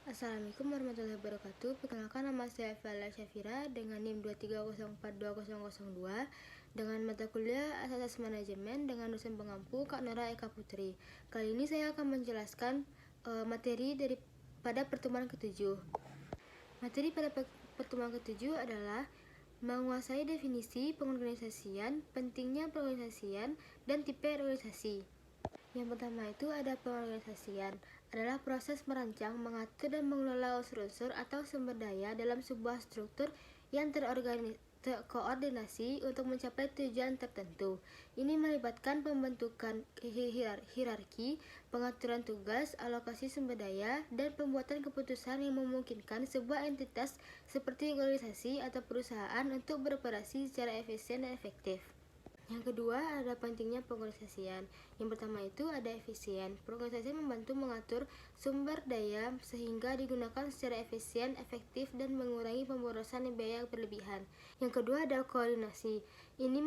Assalamualaikum warahmatullahi wabarakatuh. Perkenalkan, nama saya Fala Syafira dengan NIM 2304202 dengan mata kuliah Asas Manajemen dengan dosen pengampu Kak Nora Eka Putri. Kali ini saya akan menjelaskan materi pada pertemuan ketujuh. Materi pada pertemuan ketujuh adalah menguasai definisi pengorganisasian, pentingnya pengorganisasian, dan tipe organisasi. Yang pertama itu ada pengorganisasian, adalah proses merancang, mengatur, dan mengelola unsur-unsur atau sumber daya dalam sebuah struktur yang terkoordinasi untuk mencapai tujuan tertentu. Ini melibatkan pembentukan hierarki, pengaturan tugas, alokasi sumber daya, dan pembuatan keputusan yang memungkinkan sebuah entitas seperti organisasi atau perusahaan untuk beroperasi secara efisien dan efektif. Yang kedua ada pentingnya pengorganisasian. Yang pertama itu ada efisien. Pengorganisasian membantu mengatur sumber daya sehingga digunakan secara efisien, efektif, dan mengurangi pemborosan biaya berlebihan. Yang kedua ada koordinasi. Ini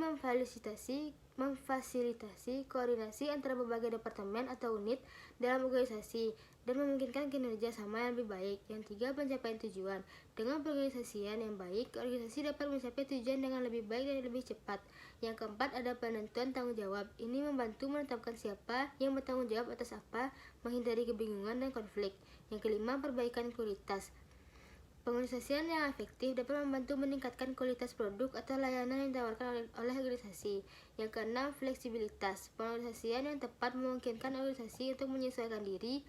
memfasilitasi koordinasi antara berbagai departemen atau unit dalam organisasi dan memungkinkan kinerja sama yang lebih baik. Yang tiga, pencapaian tujuan. Dengan pengorganisasian yang baik, organisasi dapat mencapai tujuan dengan lebih baik dan lebih cepat. Yang keempat ada penentuan tanggung jawab. Ini membantu menetapkan siapa yang bertanggung jawab atas apa, menghindari kebingungan dan konflik. Yang kelima, perbaikan kualitas. Pengorganisasian yang efektif dapat membantu meningkatkan kualitas produk atau layanan yang ditawarkan oleh organisasi. Yang keenam, fleksibilitas. Pengorganisasian yang tepat memungkinkan organisasi untuk menyesuaikan diri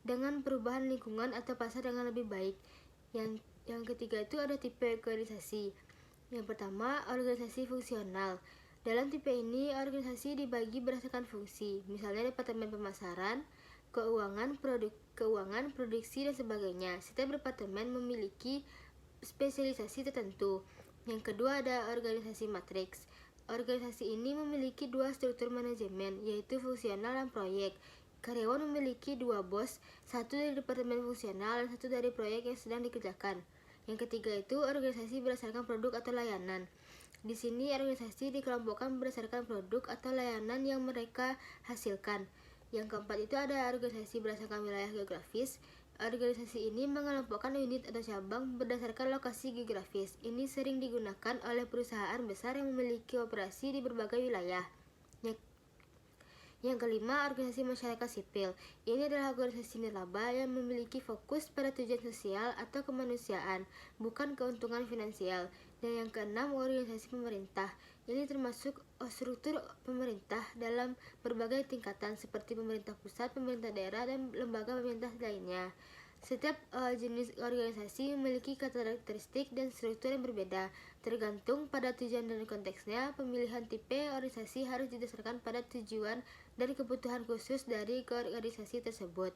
dengan perubahan lingkungan atau pasar dengan lebih baik. Yang ketiga itu ada tipe organisasi. Yang pertama, organisasi fungsional. Dalam tipe ini, organisasi dibagi berdasarkan fungsi, misalnya departemen pemasaran, keuangan, produksi, dan sebagainya. Setiap departemen memiliki spesialisasi tertentu. Yang kedua ada organisasi matriks. Organisasi ini memiliki dua struktur manajemen, yaitu fungsional dan proyek. Karyawan memiliki dua bos, satu dari departemen fungsional dan satu dari proyek yang sedang dikerjakan. Yang ketiga itu organisasi berdasarkan produk atau layanan. Di sini organisasi dikelompokkan berdasarkan produk atau layanan yang mereka hasilkan. Yang keempat itu ada organisasi berdasarkan wilayah geografis. Organisasi ini mengelompokkan unit atau cabang berdasarkan lokasi geografis. Ini sering digunakan oleh perusahaan besar yang memiliki operasi di berbagai wilayah. Yang kelima, organisasi masyarakat sipil. Ini adalah organisasi nirlaba yang memiliki fokus pada tujuan sosial atau kemanusiaan, bukan keuntungan finansial. Dan yang keenam, organisasi pemerintah. Ini termasuk struktur pemerintah dalam berbagai tingkatan seperti pemerintah pusat, pemerintah daerah, dan lembaga pemerintah lainnya. Setiap jenis organisasi memiliki karakteristik dan struktur yang berbeda. Tergantung pada tujuan dan konteksnya, pemilihan tipe organisasi harus didasarkan pada tujuan dan kebutuhan khusus dari organisasi tersebut.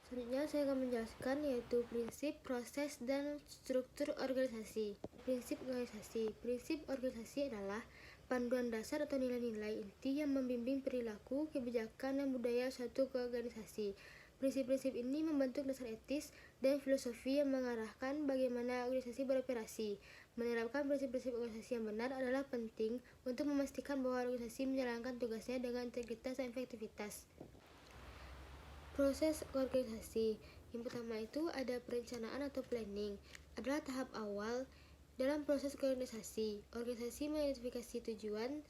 Selanjutnya saya akan menjelaskan yaitu prinsip, proses, dan struktur organisasi. Prinsip organisasi. Prinsip organisasi adalah panduan dasar atau nilai-nilai inti yang membimbing perilaku, kebijakan, dan budaya suatu organisasi. Prinsip-prinsip ini membentuk dasar etis dan filosofi yang mengarahkan bagaimana organisasi beroperasi. Menerapkan prinsip-prinsip organisasi yang benar adalah penting untuk memastikan bahwa organisasi menjalankan tugasnya dengan integritas dan efektivitas. Proses organisasi. Yang pertama itu ada perencanaan atau planning. Adalah tahap awal dalam proses organisasi. Organisasi mengidentifikasi tujuan,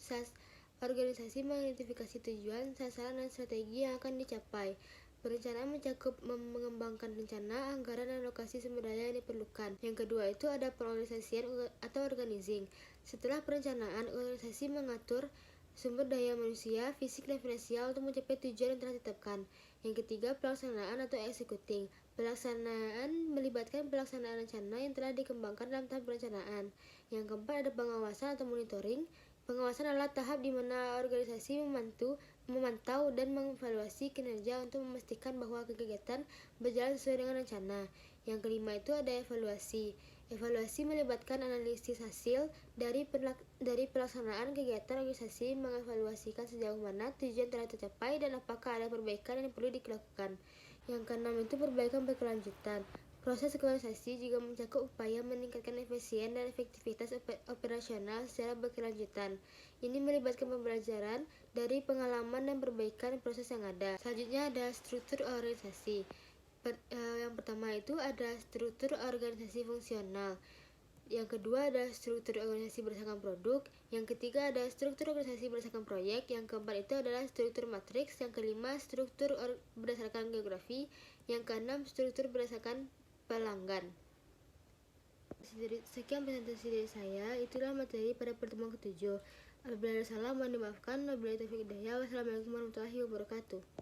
sasaran, dan strategi yang akan dicapai. Perencanaan mencakup mengembangkan rencana, anggaran, dan alokasi sumber daya yang diperlukan. Yang kedua itu ada pengorganisasian atau organizing. Setelah perencanaan, organisasi mengatur sumber daya manusia, fisik, dan finansial untuk mencapai tujuan yang telah ditetapkan. Yang ketiga, pelaksanaan atau executing. Pelaksanaan melibatkan pelaksanaan rencana yang telah dikembangkan dalam tahap perencanaan. Yang keempat, ada pengawasan atau monitoring. Pengawasan adalah tahap di mana organisasi memantau dan mengevaluasi kinerja untuk memastikan bahwa kegiatan berjalan sesuai dengan rencana. Yang kelima itu ada evaluasi. Evaluasi melibatkan analisis hasil dari pelaksanaan kegiatan organisasi, mengevaluasikan sejauh mana tujuan telah tercapai dan apakah ada perbaikan yang perlu dilakukan. Yang keenam itu perbaikan berkelanjutan. Proses organisasi juga mencakup upaya meningkatkan efisien dan efektivitas operasional secara berkelanjutan. Ini melibatkan pembelajaran dari pengalaman dan perbaikan proses yang ada. Selanjutnya ada struktur organisasi. Yang pertama itu ada struktur organisasi fungsional. Yang kedua ada struktur organisasi berdasarkan produk. Yang ketiga ada struktur organisasi berdasarkan proyek. Yang keempat itu adalah struktur matriks. Yang kelima struktur berdasarkan geografi. Yang keenam struktur berdasarkan pelanggan. Sekian presentasi dari saya. Itulah materi pada pertemuan ke-7. Apabila ada salah mohon dimaafkan. Wabillahi taufiq hidayah. Wassalamualaikum warahmatullahi wabarakatuh.